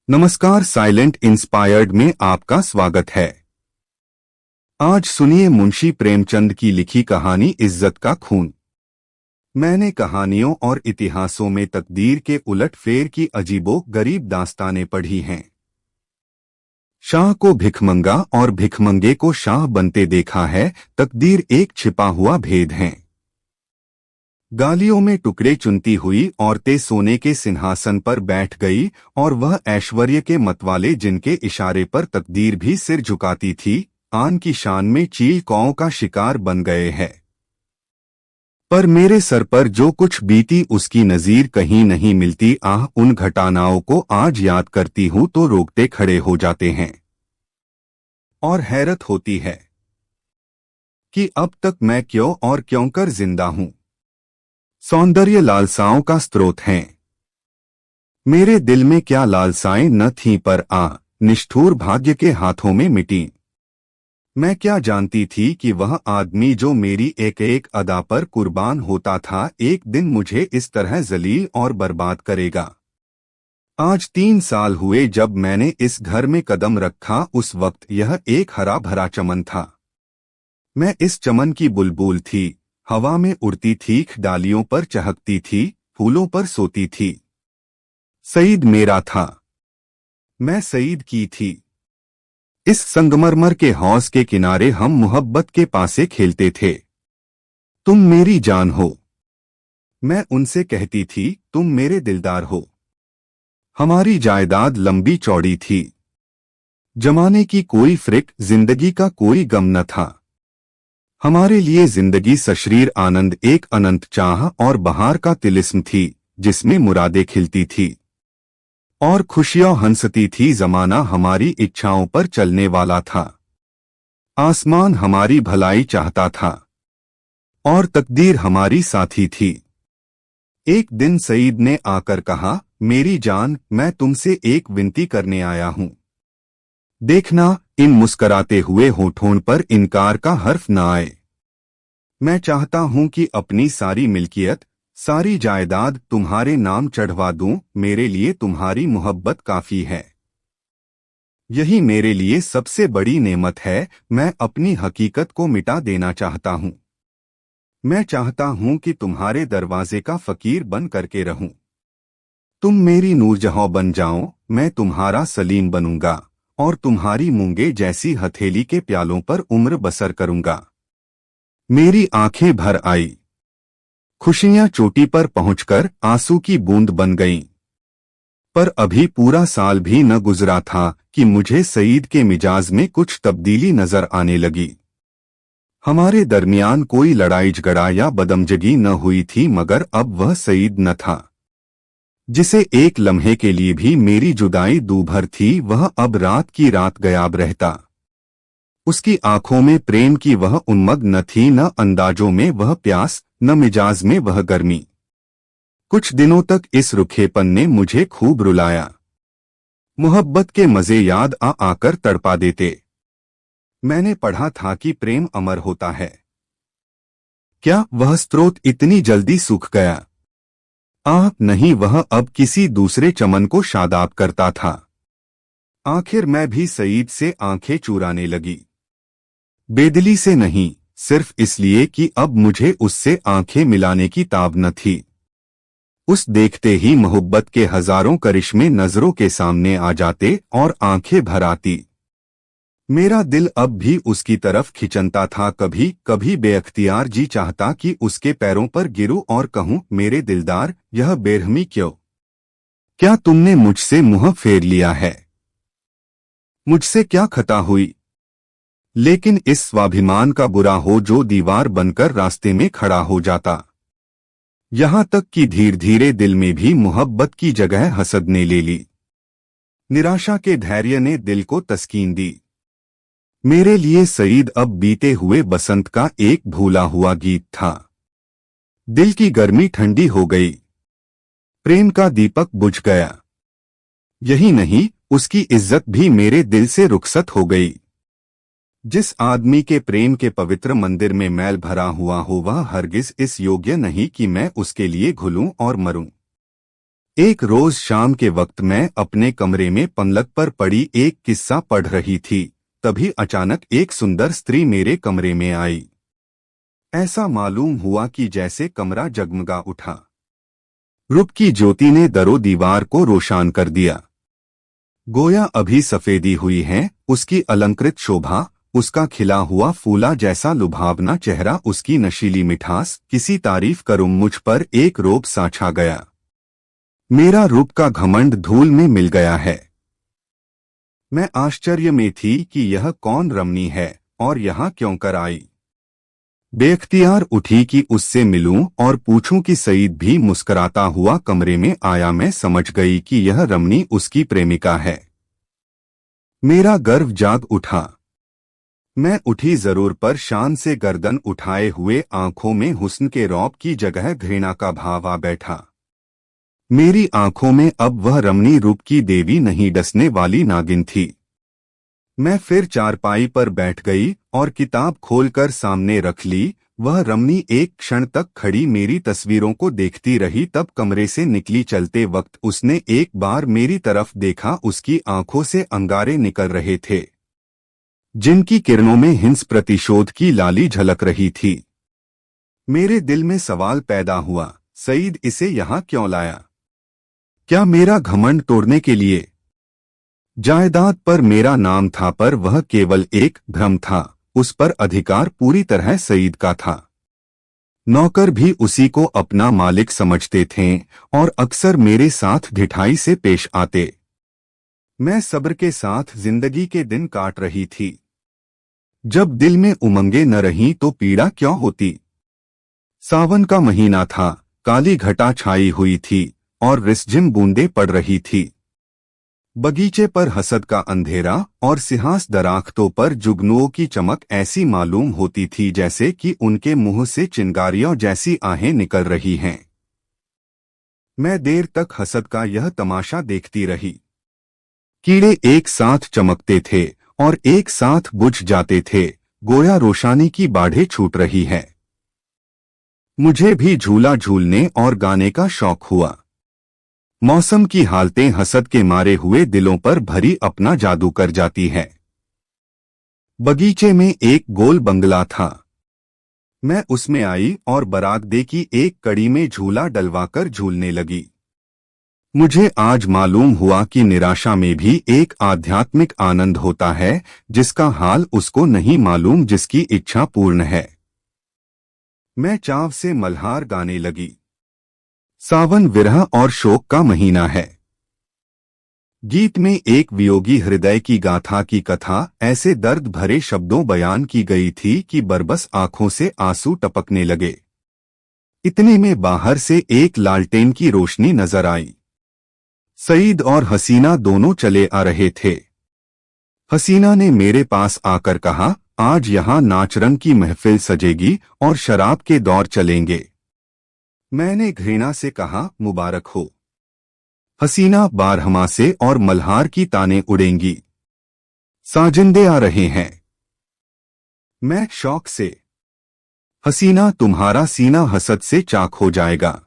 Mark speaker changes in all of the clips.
Speaker 1: नमस्कार, silent inspired में आपका स्वागत है। आज सुनिए मुंशी प्रेमचंद की लिखी कहानी इज्जत का खून। मैंने कहानियों और इतिहासों में तकदीर के उलटफेर की अजीबो गरीब दास्तानें पढ़ी हैं। शाह को भिखमंगा और भिखमंगे को शाह बनते देखा है। तकदीर एक छिपा हुआ भेद है। गालियों में टुकड़े चुनती हुई औरतें सोने के सिंहासन पर बैठ गई और वह ऐश्वर्य के मतवाले जिनके इशारे पर तकदीर भी सिर झुकाती थी, आन की शान में चील कौओं का शिकार बन गए हैं। पर मेरे सर पर जो कुछ बीती उसकी नजीर कहीं नहीं मिलती। उन घटनाओं को आज याद करती हूँ तो रोकते खड़े हो जाते हैं और हैरत होती है कि अब तक मैं क्यों और क्यों कर जिंदा हूँ। सौंदर्य लालसाओं का स्रोत हैं। मेरे दिल में क्या लालसाएं न थीं, पर निष्ठुर भाग्य के हाथों में मिटी। मैं क्या जानती थी कि वह आदमी जो मेरी एक एक अदा पर कुर्बान होता था, एक दिन मुझे इस तरह जलील और बर्बाद करेगा। आज 3 साल हुए जब मैंने इस घर में कदम रखा। उस वक्त यह एक हरा भरा चमन था। मैं इस चमन की बुलबुल थी। हवा में उड़ती थी, डालियों पर चहकती थी, फूलों पर सोती थी। सईद मेरा था, मैं सईद की थी। इस संगमरमर के हौज के किनारे हम मोहब्बत के पासे खेलते थे। तुम मेरी जान हो, मैं उनसे कहती थी, तुम मेरे दिलदार हो। हमारी जायदाद लंबी चौड़ी थी। जमाने की कोई फ्रिक, जिंदगी का कोई गम न था। हमारे लिए जिंदगी सशरीर आनंद, एक अनंत चाह और बहार का तिलिस्म थी, जिसमें मुरादें खिलती थी और खुशियां हंसती थी। जमाना हमारी इच्छाओं पर चलने वाला था। आसमान हमारी भलाई चाहता था और तकदीर हमारी साथी थी। एक दिन सईद ने आकर कहा, मेरी जान, मैं तुमसे एक विनती करने आया हूं। देखना, इन मुस्कराते हुए होठों पर इनकार का हर्फ न आए। मैं चाहता हूं कि अपनी सारी मिल्कियत, सारी जायदाद तुम्हारे नाम चढ़वा दूं। मेरे लिए तुम्हारी मोहब्बत काफी है। यही मेरे लिए सबसे बड़ी नेमत है। मैं अपनी हकीकत को मिटा देना चाहता हूं। मैं चाहता हूं कि तुम्हारे दरवाजे का फकीर बन करके रहूं। तुम मेरी नूरजहां बन जाओ, मैं तुम्हारा सलीम बनूंगा और तुम्हारी मूंगे जैसी हथेली के प्यालों पर उम्र बसर करूंगा। मेरी आंखें भर आई। खुशियां चोटी पर पहुंचकर आंसू की बूंद बन गईं। पर अभी पूरा साल भी न गुजरा था कि मुझे सईद के मिजाज में कुछ तब्दीली नजर आने लगी। हमारे दरमियान कोई लड़ाई झगड़ा या बदमजगी न हुई थी, मगर अब वह सईद न था जिसे एक लम्हे के लिए भी मेरी जुदाई दूभर थी। वह अब रात की रात गायब रहता। उसकी आंखों में प्रेम की वह उन्मग न थी, न अंदाजों में वह प्यास, न मिजाज में वह गर्मी। कुछ दिनों तक इस रुखेपन ने मुझे खूब रुलाया। मोहब्बत के मजे याद आकर तड़पा देते। मैंने पढ़ा था कि प्रेम अमर होता है। क्या वह स्रोत इतनी जल्दी सूख गया? नहीं, वह अब किसी दूसरे चमन को शादाब करता था। आखिर मैं भी सईद से आंखें चुराने लगी। बेदिली से नहीं, सिर्फ इसलिए कि अब मुझे उससे आंखें मिलाने की ताब न थी। उस देखते ही मोहब्बत के हजारों करिश्मे नजरों के सामने आ जाते और आंखें भर आती। मेरा दिल अब भी उसकी तरफ खिंचता था। कभी कभी बेअख्तियार जी चाहता कि उसके पैरों पर गिरूं और कहूं, मेरे दिलदार, यह बेरहमी क्यों? क्या तुमने मुझसे मुंह फेर लिया है? मुझसे क्या खता हुई? लेकिन इस स्वाभिमान का बुरा हो जो दीवार बनकर रास्ते में खड़ा हो जाता। यहां तक कि धीरे धीरे दिल में भी मोहब्बत की जगह हसद ने ले ली। निराशा के धैर्य ने दिल को तस्कीन दी। मेरे लिए सईद अब बीते हुए बसंत का एक भूला हुआ गीत था। दिल की गर्मी ठंडी हो गई। प्रेम का दीपक बुझ गया। यही नहीं, उसकी इज्जत भी मेरे दिल से रुखसत हो गई। जिस आदमी के प्रेम के पवित्र मंदिर में मैल भरा हुआ हो, वह हरगिज इस योग्य नहीं कि मैं उसके लिए घुलूं और मरूं। एक रोज शाम के वक्त मैं अपने कमरे में पलंग पर पड़ी एक किस्सा पढ़ रही थी। तभी अचानक एक सुंदर स्त्री मेरे कमरे में आई। ऐसा मालूम हुआ कि जैसे कमरा जगमगा उठा। रूप की ज्योति ने दरो दीवार को रोशन कर दिया। गोया अभी सफेदी हुई है उसकी अलंकृत शोभा, उसका खिला हुआ फूला जैसा लुभावना चेहरा, उसकी नशीली मिठास, किसी तारीफ करूं मुझ पर एक रोब सा छा गया। मेरा रूप का घमंड धूल में मिल गया है। मैं आश्चर्य में थी कि यह कौन रमणी है और यहाँ क्यों कर आई। बेख्तियार उठी कि उससे मिलूं और पूछूं कि सईद भी मुस्कुराता हुआ कमरे में आया। मैं समझ गई कि यह रमणी उसकी प्रेमिका है। मेरा गर्व जाग उठा। मैं उठी जरूर, पर शान से गर्दन उठाए हुए आंखों में हुस्न के रौब की जगह घृणा का भाव आ बैठा। मेरी आंखों में अब वह रमणी रूप की देवी नहीं, डसने वाली नागिन थी। मैं फिर चारपाई पर बैठ गई और किताब खोलकर सामने रख ली। वह रमणी एक क्षण तक खड़ी मेरी तस्वीरों को देखती रही, तब कमरे से निकली। चलते वक्त उसने एक बार मेरी तरफ देखा। उसकी आंखों से अंगारे निकल रहे थे, जिनकी किरणों में हिंस प्रतिशोध की लाली झलक रही थी। मेरे दिल में सवाल पैदा हुआ, सईद इसे यहाँ क्यों लाया? क्या मेरा घमंड तोड़ने के लिए? जायदाद पर मेरा नाम था, पर वह केवल एक भ्रम था। उस पर अधिकार पूरी तरह सईद का था। नौकर भी उसी को अपना मालिक समझते थे और अक्सर मेरे साथ ढिठाई से पेश आते। मैं सब्र के साथ जिंदगी के दिन काट रही थी। जब दिल में उमंगे न रहीं तो पीड़ा क्यों होती। सावन का महीना था, काली घटा छाई हुई थी और रिसझिम बूंदें पड़ रही थी। बगीचे पर हसद का अंधेरा और सिंहास दराख्तों पर जुगनुओं की चमक ऐसी मालूम होती थी जैसे कि उनके मुंह से चिंगारियों जैसी आहें निकल रही हैं। मैं देर तक हसद का यह तमाशा देखती रही। कीड़े एक साथ चमकते थे और एक साथ बुझ जाते थे, गोया रोशनी की बाढ़ें छूट रही है। मुझे भी झूला झूलने और गाने का शौक हुआ। मौसम की हालतें हसद के मारे हुए दिलों पर भरी अपना जादू कर जाती है। बगीचे में एक गोल बंगला था। मैं उसमें आई और बरागदे की एक कड़ी में झूला डलवाकर झूलने लगी। मुझे आज मालूम हुआ कि निराशा में भी एक आध्यात्मिक आनंद होता है, जिसका हाल उसको नहीं मालूम जिसकी इच्छा पूर्ण है। मैं चाव से मल्हार गाने लगी। सावन विरह और शोक का महीना है। गीत में एक वियोगी हृदय की गाथा की कथा ऐसे दर्द भरे शब्दों बयान की गई थी कि बरबस आंखों से आंसू टपकने लगे। इतने में बाहर से एक लालटेन की रोशनी नजर आई। सईद और हसीना दोनों चले आ रहे थे। हसीना ने मेरे पास आकर कहा, आज यहाँ नाचरंग की महफिल सजेगी और शराब के दौर चलेंगे। मैंने घृणा से कहा, मुबारक हो। हसीना, बारहमा से और मल्हार की ताने उड़ेंगी। साजिंदे आ रहे हैं। मैं शौक से, हसीना तुम्हारा सीना हसद से चाक हो जाएगा।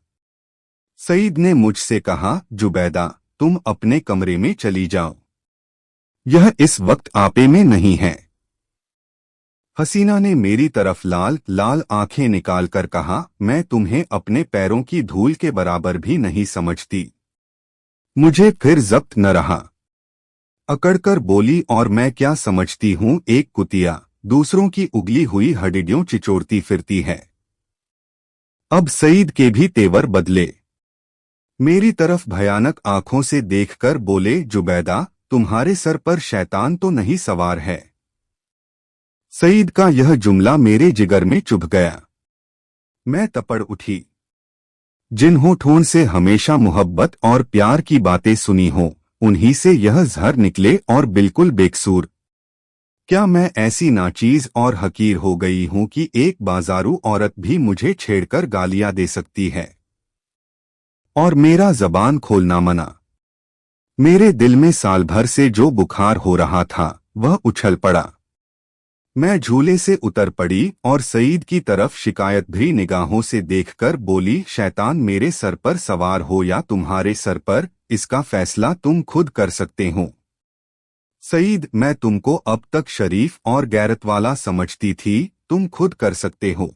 Speaker 1: सईद ने मुझसे कहा, जुबैदा तुम अपने कमरे में चली जाओ, यह इस वक्त आपे में नहीं है। हसीना ने मेरी तरफ लाल लाल आंखें निकालकर कहा, मैं तुम्हें अपने पैरों की धूल के बराबर भी नहीं समझती। मुझे फिर जब्त न रहा। अकड़कर बोली, और मैं क्या समझती हूँ, एक कुतिया दूसरों की उगली हुई हड्डियों चिचोड़ती फिरती है। अब सईद के भी तेवर बदले। मेरी तरफ भयानक आंखों से देखकर बोले, जुबैदा तुम्हारे सर पर शैतान तो नहीं सवार है? सईद का यह जुमला मेरे जिगर में चुभ गया। मैं तपड़ उठी। जिन होठों से हमेशा मोहब्बत और प्यार की बातें सुनी हों, उन्हीं से यह जहर निकले और बिल्कुल बेकसूर। क्या मैं ऐसी नाचीज और हकीर हो गई हूं कि एक बाजारू औरत भी मुझे छेड़कर गालियां दे सकती है और मेरा जबान खोलना मना? मेरे दिल में साल भर से जो बुखार हो रहा था वह उछल पड़ा। मैं झूले से उतर पड़ी और सईद की तरफ शिकायत भरी निगाहों से देखकर बोली, शैतान मेरे सर पर सवार हो या तुम्हारे सर पर, इसका फैसला तुम खुद कर सकते हो। सईद, मैं तुमको अब तक शरीफ और गैरत वाला समझती थी, तुम खुद कर सकते हो।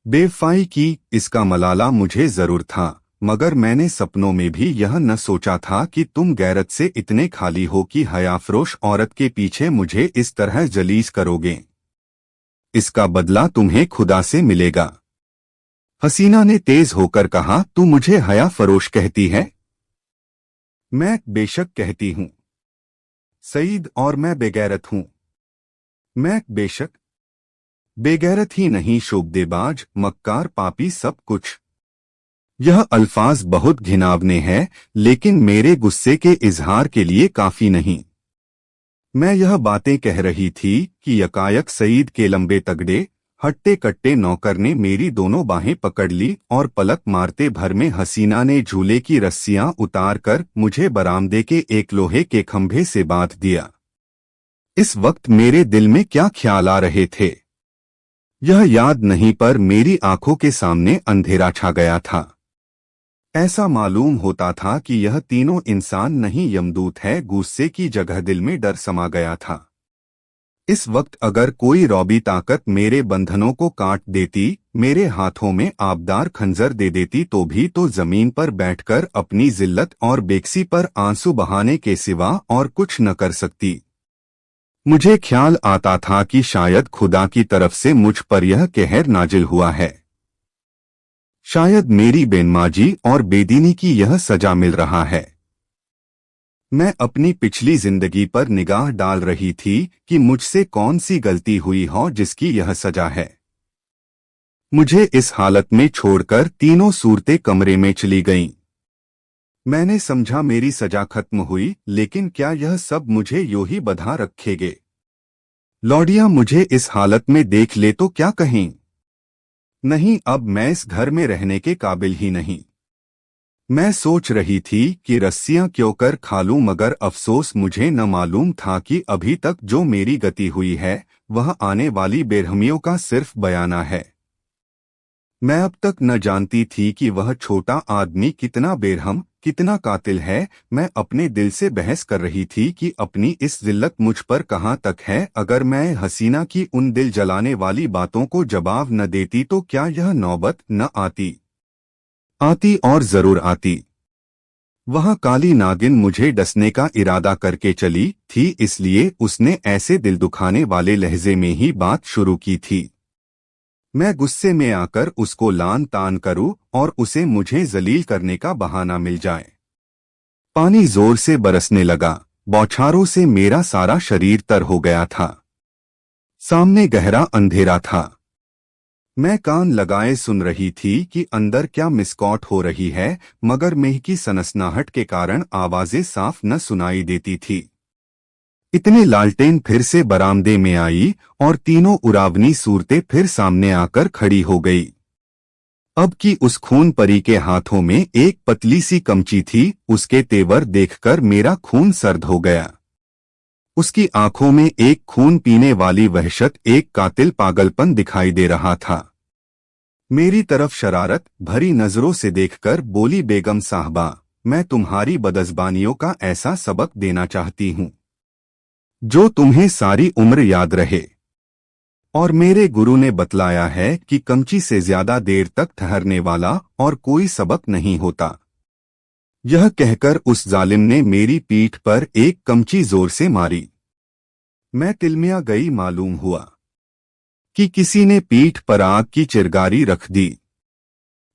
Speaker 1: बेवफाई की, इसका मलाला मुझे जरूर था, मगर मैंने सपनों में भी यह न सोचा था कि तुम गैरत से इतने खाली हो कि हयाफरोश औरत के पीछे मुझे इस तरह जलीस करोगे। इसका बदला तुम्हें खुदा से मिलेगा। हसीना ने तेज होकर कहा, तू मुझे हया फरोश कहती है? मैं बेशक कहती हूँ सईद, और मैं बेगैरत हूँ। मैं बेशक बेगैरत ही नहीं, शोबदेबाज, मक्कार, पापी, सब कुछ। यह अल्फाज बहुत घिनावने हैं, लेकिन मेरे गुस्से के इजहार के लिए काफी नहीं। मैं यह बातें कह रही थी कि यकायक सईद के लंबे तगड़े हट्टे कट्टे नौकर ने मेरी दोनों बाहें पकड़ ली और पलक मारते भर में हसीना ने झूले की रस्सियां उतारकर मुझे बरामदे के एक लोहे के खंभे से बांध दिया। इस वक्त मेरे दिल में क्या ख्याल आ रहे थे यह याद नहीं, पर मेरी आंखों के सामने अंधेरा छा गया था। ऐसा मालूम होता था कि यह तीनों इंसान नहीं यमदूत है। गुस्से की जगह दिल में डर समा गया था। इस वक्त अगर कोई रौबी ताकत मेरे बंधनों को काट देती, मेरे हाथों में आबदार खंजर दे देती, तो भी तो जमीन पर बैठकर अपनी जिल्लत और बेकसी पर आंसू बहाने के सिवा और कुछ न कर सकती। मुझे ख्याल आता था कि शायद खुदा की तरफ से मुझ पर यह कहर नाजिल हुआ है। शायद मेरी बेनमाजी और बेदीनी की यह सजा मिल रहा है। मैं अपनी पिछली जिंदगी पर निगाह डाल रही थी कि मुझसे कौन सी गलती हुई हो जिसकी यह सजा है। मुझे इस हालत में छोड़कर तीनों सूरतें कमरे में चली गईं। मैंने समझा मेरी सजा खत्म हुई, लेकिन क्या यह सब मुझे यूं ही बंधा रखेंगे? लौडिया मुझे इस हालत में देख ले तो क्या कहें? नहीं, अब मैं इस घर में रहने के काबिल ही नहीं। मैं सोच रही थी कि रस्सियां क्यों कर खा लूं, मगर अफसोस मुझे न मालूम था कि अभी तक जो मेरी गति हुई है वह आने वाली बेरहमियों का सिर्फ बयाना है। मैं अब तक न जानती थी कि वह छोटा आदमी कितना बेरहम, कितना कातिल है। मैं अपने दिल से बहस कर रही थी कि अपनी इस जिल्लत मुझ पर कहाँ तक है। अगर मैं हसीना की उन दिल जलाने वाली बातों को जवाब न देती तो क्या यह नौबत न आती? आती, और जरूर आती। वह काली नागिन मुझे डसने का इरादा करके चली थी, इसलिए उसने ऐसे दिल दुखाने वाले लहजे में ही बात शुरू की थी। मैं गुस्से में आकर उसको लान तान करूं और उसे मुझे जलील करने का बहाना मिल जाए। पानी जोर से बरसने लगा। बौछारों से मेरा सारा शरीर तर हो गया था। सामने गहरा अंधेरा था। मैं कान लगाए सुन रही थी कि अंदर क्या मिसकॉट हो रही है, मगर मेह की सनसनाहट के कारण आवाजें साफ न सुनाई देती थी। इतने लालटेन फिर से बरामदे में आई और तीनों उरावनी सूरतें फिर सामने आकर खड़ी हो गई। अब की उस खून परी के हाथों में एक पतली सी कमची थी। उसके तेवर देखकर मेरा खून सर्द हो गया। उसकी आंखों में एक खून पीने वाली वहशत, एक कातिल पागलपन दिखाई दे रहा था। मेरी तरफ शरारत भरी नजरों से देखकर बोली, बेगम साहबा, मैं तुम्हारी बदज़बानियों का ऐसा सबक देना चाहती हूँ जो तुम्हें सारी उम्र याद रहे। और मेरे गुरु ने बतलाया है कि कमची से ज्यादा देर तक ठहरने वाला और कोई सबक नहीं होता। यह कहकर उस जालिम ने मेरी पीठ पर एक कमची जोर से मारी। मैं तिलमिया गई। मालूम हुआ कि किसी ने पीठ पर आग की चिरगारी रख दी।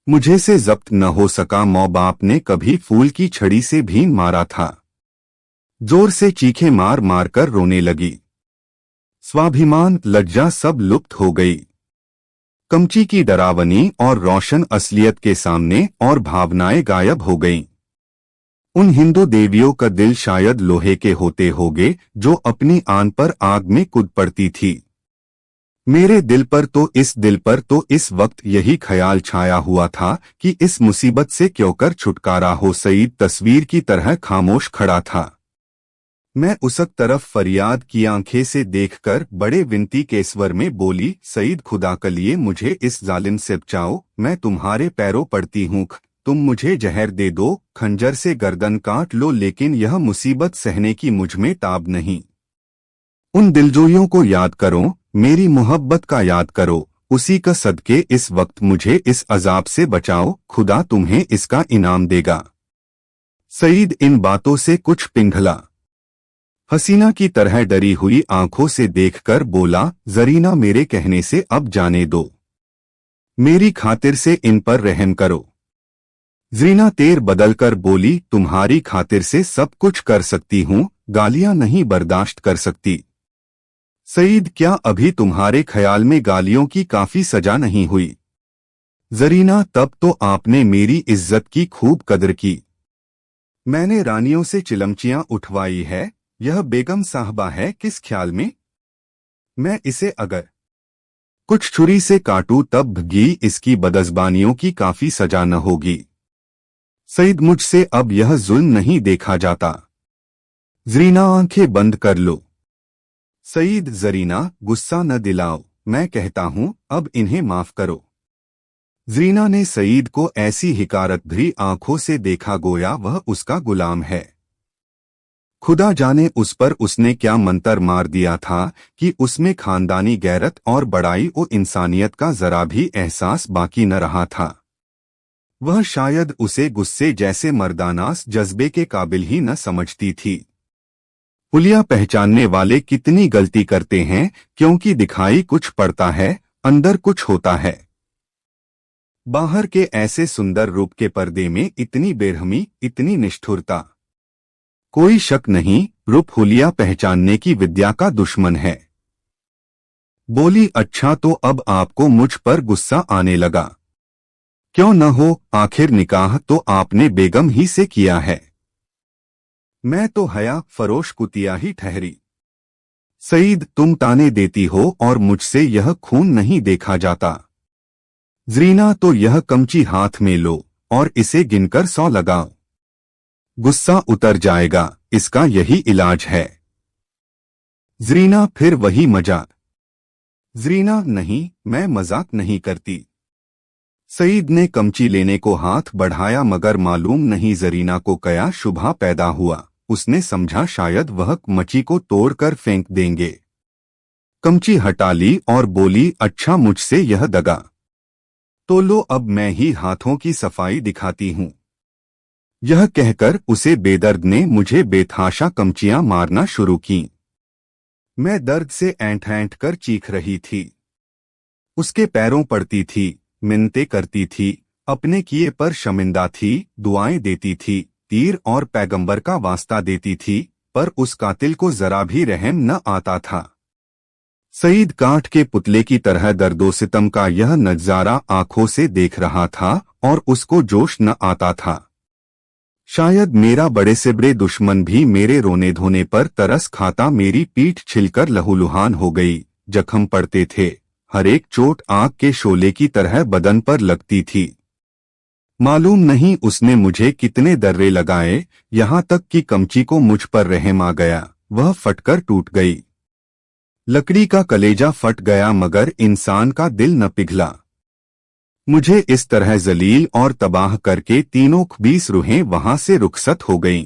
Speaker 1: मुझे से जब्त न हो सका। मौ बाप ने कभी फूल की छड़ी से भी मारा था। जोर से चीखें मार मार कर रोने लगी। स्वाभिमान लज्जा सब लुप्त हो गई। कमची की डरावनी और रोशन असलियत के सामने और भावनाएं गायब हो गईं। उन हिंदू देवियों का दिल शायद लोहे के होते होंगे जो अपनी आन पर आग में कूद पड़ती थी। मेरे दिल पर तो इस वक्त यही ख्याल छाया हुआ था कि इस मुसीबत से क्यों कर छुटकारा हो। सईद तस्वीर की तरह खामोश खड़ा था। मैं उसक तरफ फरियाद की आंखें से देखकर बड़े विनती के स्वर में बोली, सईद खुदा के लिए मुझे इस जालिम से बचाओ, मैं तुम्हारे पैरों पड़ती हूँ, तुम मुझे जहर दे दो, खंजर से गर्दन काट लो, लेकिन यह मुसीबत सहने की मुझ में ताब नहीं। उन दिलजोइयों को याद करो, मेरी मोहब्बत का याद करो, उसी का सदके इस वक्त मुझे इस अजाब से बचाओ, खुदा तुम्हें इसका इनाम देगा। सईद इन बातों से कुछ पिघला। हसीना की तरह डरी हुई आंखों से देखकर बोला, जरीना मेरे कहने से अब जाने दो, मेरी खातिर से इन पर रहम करो। जरीना तेर बदलकर बोली, तुम्हारी खातिर से सब कुछ कर सकती हूँ, गालियां नहीं बर्दाश्त कर सकती। सईद, क्या अभी तुम्हारे ख्याल में गालियों की काफी सजा नहीं हुई? जरीना, तब तो आपने मेरी इज्जत की खूब कदर की। मैंने रानियों से चिलमचियां उठवाई है, यह बेगम साहबा है किस ख्याल में? मैं इसे अगर कुछ छुरी से काटूं तब भी इसकी बदज़बानियों की काफी सजा न होगी। सईद, मुझसे अब यह जुल्म नहीं देखा जाता। जरीना, आंखें बंद कर लो। सईद, जरीना गुस्सा न दिलाओ, मैं कहता हूँ अब इन्हें माफ करो। जरीना ने सईद को ऐसी हिकारत भरी आंखों से देखा गोया वह उसका गुलाम है। खुदा जाने उस पर उसने क्या मंतर मार दिया था कि उसमें खानदानी गैरत और बड़ाई और इंसानियत का जरा भी एहसास बाकी न रहा था। वह शायद उसे गुस्से जैसे मर्दानास जज्बे के काबिल ही न समझती थी। हुलिया पहचानने वाले कितनी गलती करते हैं, क्योंकि दिखाई कुछ पड़ता है, अंदर कुछ होता है। बाहर के ऐसे सुंदर रूप के पर्दे में इतनी बेरहमी, इतनी निष्ठुरता। कोई शक नहीं, रूप हुलिया पहचानने की विद्या का दुश्मन है। बोली, अच्छा तो अब आपको मुझ पर गुस्सा आने लगा। क्यों न हो, आखिर निकाह तो आपने बेगम ही से किया है। मैं तो हया फरोश कुतिया ही ठहरी। सईद, तुम ताने देती हो और मुझसे यह खून नहीं देखा जाता। जरीना, तो यह कमची हाथ में लो और इसे गिनकर 100 लगाओ। गुस्सा उतर जाएगा, इसका यही इलाज है। जरीना, फिर वही मजाक। जरीना, नहीं, मैं मजाक नहीं करती। सईद ने कमची लेने को हाथ बढ़ाया, मगर मालूम नहीं जरीना को क्या शुभा पैदा हुआ। उसने समझा शायद वह मची को तोड़कर फेंक देंगे। कमची हटा ली और बोली, अच्छा मुझसे यह दगा तो लो, अब मैं ही हाथों की सफाई दिखाती हूँ। यह कहकर उसे बेदर्द ने मुझे बेतहाशा कमचियां मारना शुरू की। मैं दर्द से ऐंठ ऐंठ कर चीख रही थी। उसके पैरों पड़ती थी, मिन्नतें करती थी, अपने किए पर शर्मिंदा थी, दुआएं देती थी, तीर और पैगंबर का वास्ता देती थी, पर उस कातिल को जरा भी रहम न आता था। सईद काठ के पुतले की तरह दर्दो सितम का यह नजारा आंखों से देख रहा था और उसको जोश न आता था। शायद मेरा बड़े से बड़े दुश्मन भी मेरे रोने धोने पर तरस खाता। मेरी पीठ छिलकर लहूलुहान हो गई, जख्म पड़ते थे, हर एक चोट आग के शोले की तरह बदन पर लगती थी। मालूम नहीं उसने मुझे कितने दर्रे लगाए, यहाँ तक कि कमची को मुझ पर रहम आ गया, वह फटकर टूट गई। लकड़ी का कलेजा फट गया मगर इंसान का दिल न पिघला। मुझे इस तरह जलील और तबाह करके तीनों 20 रूहें वहां से रुखसत हो गईं।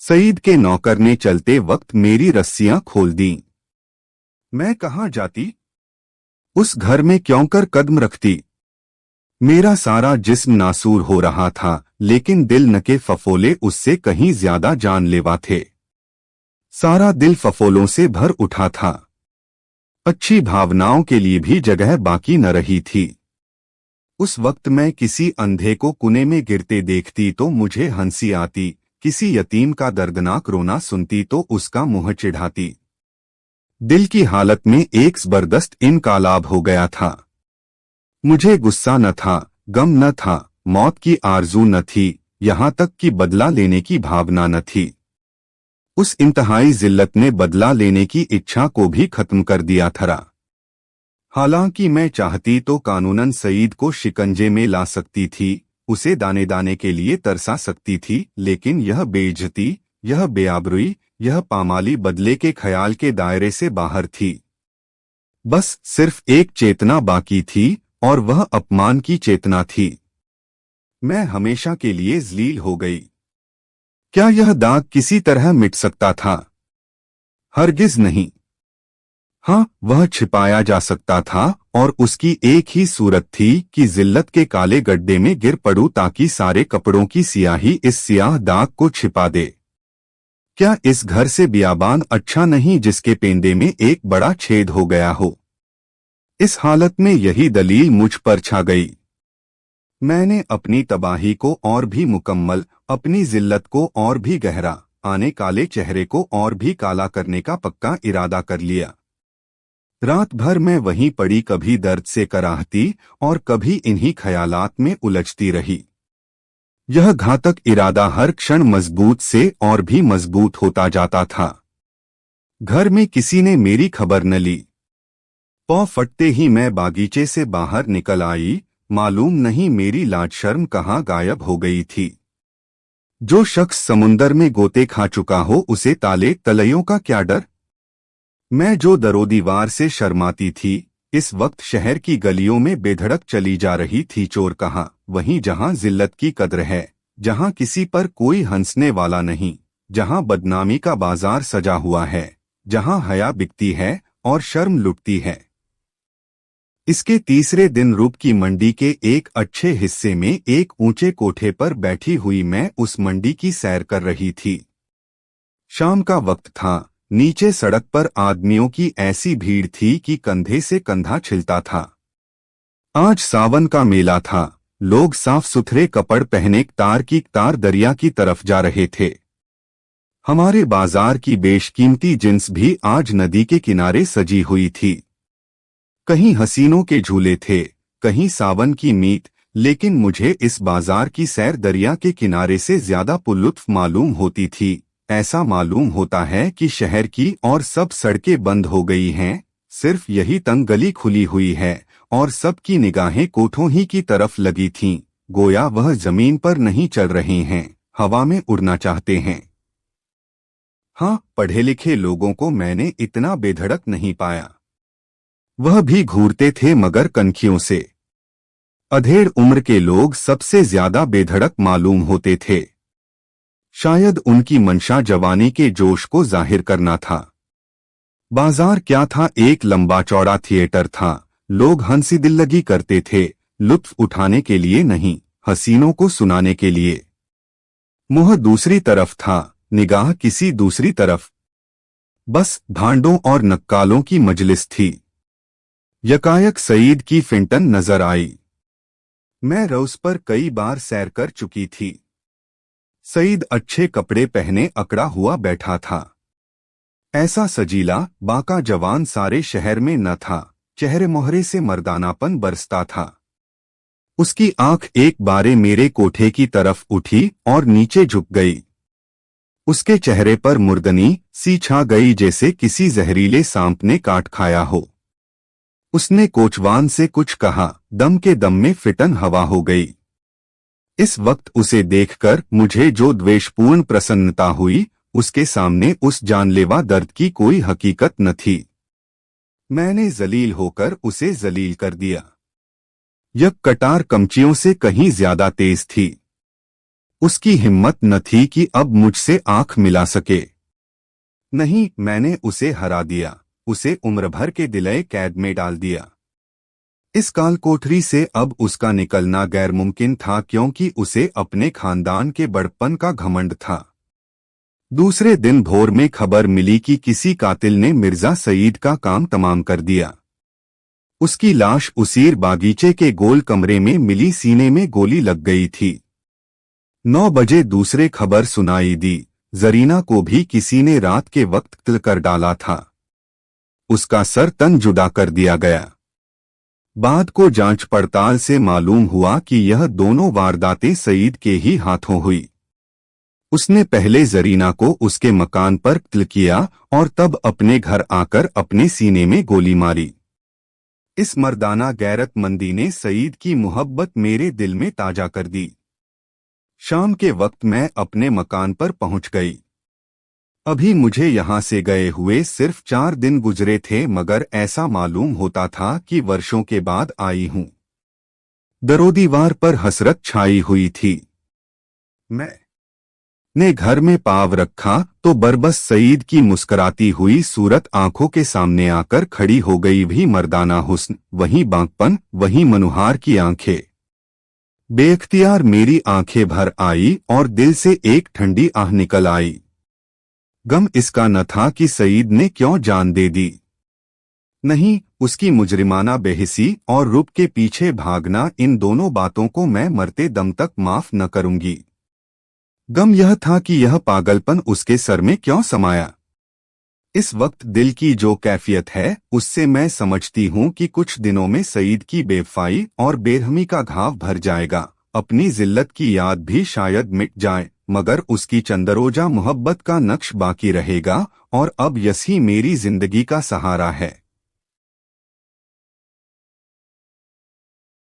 Speaker 1: सईद के नौकर ने चलते वक्त मेरी रस्सियां खोल दी। मैं कहाँ जाती? उस घर में क्यों कर कदम रखती? मेरा सारा जिस्म नासूर हो रहा था, लेकिन दिल न के फफोले उससे कहीं ज्यादा जानलेवा थे। सारा दिल फफोलों से भर उठा था। अच्छी भावनाओं के लिए भी जगह बाकी न रही थी। उस वक्त मैं किसी अंधे को कुने में गिरते देखती तो मुझे हंसी आती, किसी यतीम का दर्दनाक रोना सुनती तो उसका मुंह चिढ़ाती। दिल की हालत में एक जबरदस्त इनकलाब हो गया था। मुझे गुस्सा न था, गम न था, मौत की आरजू न थी, यहाँ तक कि बदला लेने की भावना न थी। उस इंतहाई जिल्लत ने बदला लेने की इच्छा को भी खत्म कर दिया था। हालांकि मैं चाहती तो कानूनन सईद को शिकंजे में ला सकती थी, उसे दाने दाने के लिए तरसा सकती थी, लेकिन यह बेइज्जती, यह बेआबरूई, यह पामाली बदले के ख्याल के दायरे से बाहर थी। बस सिर्फ एक चेतना बाकी थी और वह अपमान की चेतना थी। मैं हमेशा के लिए ज़लील हो गई। क्या यह दाग किसी तरह मिट सकता था? हरगिज नहीं। हाँ, वह छिपाया जा सकता था और उसकी एक ही सूरत थी कि जिल्लत के काले गड्ढे में गिर पड़ूं ताकि सारे कपड़ों की सियाही इस सियाह दाग को छिपा दे। क्या इस घर से बियाबान अच्छा नहीं जिसके पेंदे में एक बड़ा छेद हो गया हो? इस हालत में यही दलील मुझ पर छा गई। मैंने अपनी तबाही को और भी मुकम्मल, अपनी जिल्लत को और भी गहरा, आने काले चेहरे को और भी काला करने का पक्का इरादा कर लिया। रात भर मैं वहीं पड़ी, कभी दर्द से कराहती और कभी इन्हीं ख्यालात में उलझती रही। यह घातक इरादा हर क्षण मजबूत से और भी मजबूत होता जाता था। घर में किसी ने मेरी खबर न ली। पौ फटते ही मैं बागीचे से बाहर निकल आई। मालूम नहीं मेरी लाज शर्म कहाँ गायब हो गई थी। जो शख्स समुंदर में गोते खा चुका हो उसे ताले तलैयों का क्या डर। मैं जो दरोदीवार से शर्माती थी, इस वक्त शहर की गलियों में बेधड़क चली जा रही थी। चोर कहाँ? वहीं जहां जिल्लत की कद्र है, जहां किसी पर कोई हंसने वाला नहीं, जहां बदनामी का बाजार सजा हुआ है, जहां हया बिकती है और शर्म लुटती है। इसके तीसरे दिन रूप की मंडी के एक अच्छे हिस्से में एक ऊंचे कोठे पर बैठी हुई मैं उस मंडी की सैर कर रही थी। शाम का वक्त था। नीचे सड़क पर आदमियों की ऐसी भीड़ थी कि कंधे से कंधा छिलता था। आज सावन का मेला था। लोग साफ सुथरे कपड़ पहने तार की तार दरिया की तरफ जा रहे थे। हमारे बाजार की बेशकीमती जिन्स भी आज नदी के किनारे सजी हुई थी। कहीं हसीनों के झूले थे, कहीं सावन की मीत, लेकिन मुझे इस बाजार की सैर दरिया के किनारे से ज्यादा पुरलुत्फ मालूम होती थी। ऐसा मालूम होता है कि शहर की और सब सड़कें बंद हो गई हैं, सिर्फ यही तंग गली खुली हुई है और सबकी निगाहें कोठों ही की तरफ लगी थीं, गोया वह जमीन पर नहीं चल रहे हैं, हवा में उड़ना चाहते हैं। हाँ, पढ़े लिखे लोगों को मैंने इतना बेधड़क नहीं पाया। वह भी घूरते थे मगर कनखियों से। अधेड़ उम्र के लोग सबसे ज्यादा बेधड़क मालूम होते थे। शायद उनकी मंशा जवानी के जोश को जाहिर करना था। बाजार क्या था? एक लंबा चौड़ा थिएटर था। लोग हंसी दिल्लगी करते थे, लुत्फ उठाने के लिए नहीं, हसीनों को सुनाने के लिए। मुंह दूसरी तरफ था, निगाह किसी दूसरी तरफ। बस भांडों और नक्कालों की मजलिस थी। यकायक सईद की फिंटन नजर आई। मैं रोज पर कई बार सैर कर चुकी थी। सईद अच्छे कपड़े पहने अकड़ा हुआ बैठा था। ऐसा सजीला बाका जवान सारे शहर में न था। चेहरे मोहरे से मर्दानापन बरसता था। उसकी आंख एक बारे मेरे कोठे की तरफ उठी और नीचे झुक गई। उसके चेहरे पर मुर्दनी सी छा गई जैसे किसी जहरीले सांप ने काट खाया हो। उसने कोचवान से कुछ कहा, दम के दम में फिटन हवा हो गई। इस वक्त उसे देखकर मुझे जो द्वेषपूर्ण प्रसन्नता हुई, उसके सामने उस जानलेवा दर्द की कोई हकीकत न थी। मैंने जलील होकर उसे जलील कर दिया। यह कटार कमचियों से कहीं ज्यादा तेज थी। उसकी हिम्मत न थी कि अब मुझसे आंख मिला सके। नहीं, मैंने उसे हरा दिया, उसे उम्र भर के दिलय कैद में डाल दिया। इस काल कोठरी से अब उसका निकलना गैर मुमकिन था क्योंकि उसे अपने खानदान के बड़प्पन का घमंड था। दूसरे दिन भोर में खबर मिली कि किसी कातिल ने मिर्जा सईद का काम तमाम कर दिया। उसकी लाश उसीर बागीचे के गोल कमरे में मिली, सीने में गोली लग गई थी। 9 बजे दूसरे खबर सुनाई दी, जरीना को भी किसी ने रात के वक्त कत्ल कर डाला था। उसका सर तन जुदा कर दिया गया। बाद को जांच पड़ताल से मालूम हुआ कि यह दोनों वारदातें सईद के ही हाथों हुई। उसने पहले जरीना को उसके मकान पर कत्ल किया और तब अपने घर आकर अपने सीने में गोली मारी। इस मर्दाना गैरतमंदी ने सईद की मोहब्बत मेरे दिल में ताजा कर दी। शाम के वक्त मैं अपने मकान पर पहुंच गई। अभी मुझे यहाँ से गए हुए सिर्फ 4 दिन गुजरे थे, मगर ऐसा मालूम होता था कि वर्षों के बाद आई हूँ। दरोदीवार पर हसरत छाई हुई थी। मैं ने घर में पाँव रखा तो बरबस सईद की मुस्कराती हुई सूरत आंखों के सामने आकर खड़ी हो गई। भी मर्दाना हुस्न, वही बांकपन, वही मनुहार की आंखें। बेख्तियार मेरी आंखें भर आई और दिल से एक ठंडी आह निकल आई। गम इसका न था कि सईद ने क्यों जान दे दी। नहीं, उसकी मुजरिमाना बेहिसी और रूप के पीछे भागना, इन दोनों बातों को मैं मरते दम तक माफ न करूंगी। गम यह था कि यह पागलपन उसके सर में क्यों समाया। इस वक्त दिल की जो कैफियत है, उससे मैं समझती हूँ कि कुछ दिनों में सईद की बेवफाई और बेरहमी का घाव भर जाएगा। अपनी जिल्लत की याद भी शायद मिट जाए, मगर उसकी चंदरोजा मोहब्बत का नक्श बाकी रहेगा। और अब यही मेरी जिंदगी का सहारा है।